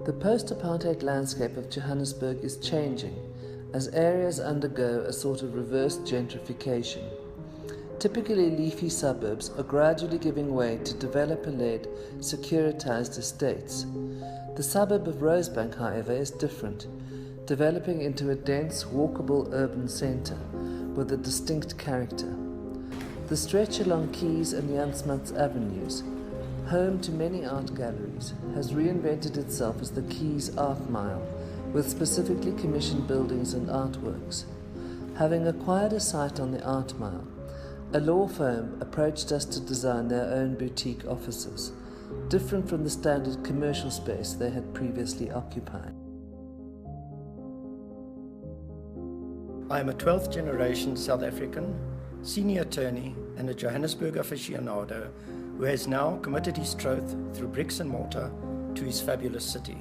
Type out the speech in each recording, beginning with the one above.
The post-apartheid landscape of Johannesburg is changing as areas undergo a sort of reverse gentrification. Typically leafy suburbs are gradually giving way to developer-led, securitized estates. The suburb of Rosebank, however, is different, developing into a dense, walkable urban centre with a distinct character. The stretch along Keys and Jan Smuts avenues, home to many art galleries, has reinvented itself as the Keys Art Mile, with specifically commissioned buildings and artworks. Having acquired a site on the Art Mile, a law firm approached us to design their own boutique offices, different from the standard commercial space they had previously occupied. I am a 12th generation South African, senior attorney and a Johannesburg aficionado who has now committed his troth through bricks and mortar to his fabulous city.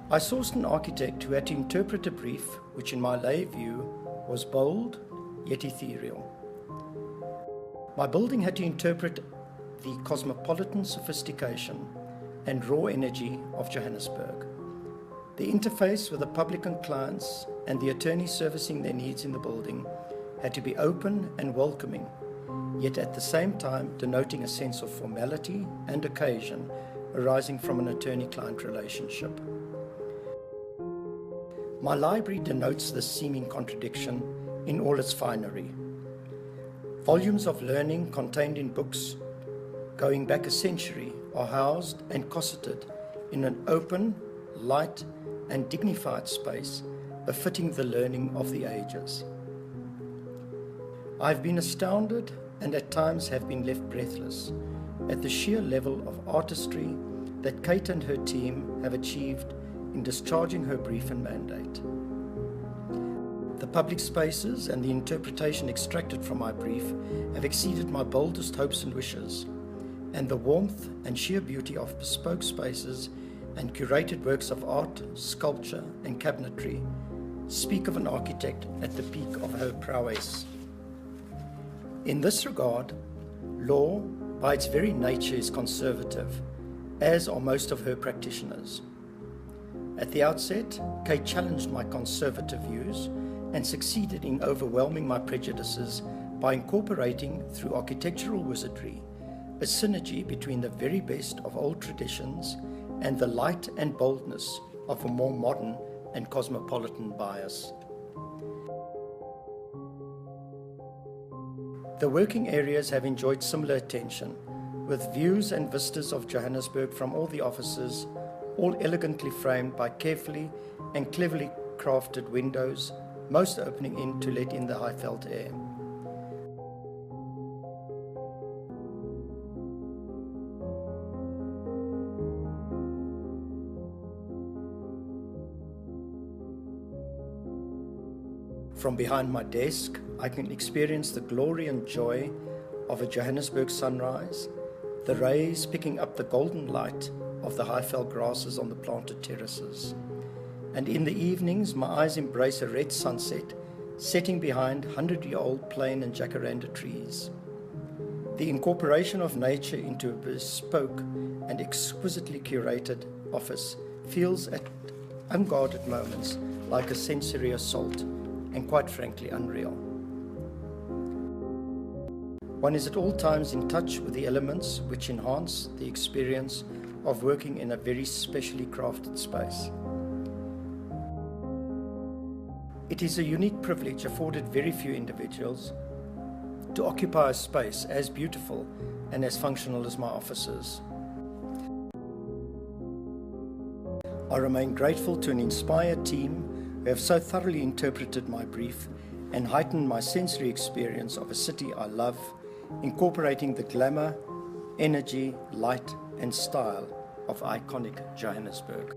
I sourced an architect who had to interpret a brief which in my lay view was bold yet ethereal. My building had to interpret the cosmopolitan sophistication and raw energy of Johannesburg. The interface with the public and clients and the attorneys servicing their needs in the building had to be open and welcoming, yet at the same time denoting a sense of formality and occasion arising from an attorney-client relationship. My library denotes this seeming contradiction in all its finery. Volumes of learning contained in books going back a century are housed and cosseted in an open, light, and dignified space befitting the learning of the ages. I've been astounded and at times have been left breathless at the sheer level of artistry that Kate and her team have achieved in discharging her brief and mandate. The public spaces and the interpretation extracted from my brief have exceeded my boldest hopes and wishes, and the warmth and sheer beauty of bespoke spaces and curated works of art, sculpture, and cabinetry speak of an architect at the peak of her prowess. In this regard, law, by its very nature, is conservative, as are most of her practitioners. At the outset, Kate challenged my conservative views and succeeded in overwhelming my prejudices by incorporating, through architectural wizardry, a synergy between the very best of old traditions and the light and boldness of a more modern and cosmopolitan bias. The working areas have enjoyed similar attention, with views and vistas of Johannesburg from all the offices, all elegantly framed by carefully and cleverly crafted windows, most opening in to let in the Highveld air. From behind my desk, I can experience the glory and joy of a Johannesburg sunrise, the rays picking up the golden light of the Highveld grasses on the planted terraces. And in the evenings, my eyes embrace a red sunset, setting behind 100-year-old plane and jacaranda trees. The incorporation of nature into a bespoke and exquisitely curated office feels at unguarded moments like a sensory assault, and quite frankly unreal. One is at all times in touch with the elements which enhance the experience of working in a very specially crafted space. It is a unique privilege afforded very few individuals to occupy a space as beautiful and as functional as my offices. I remain grateful to an inspired team who have so thoroughly interpreted my brief and heightened my sensory experience of a city I love, incorporating the glamour, energy, light, and style of iconic Johannesburg.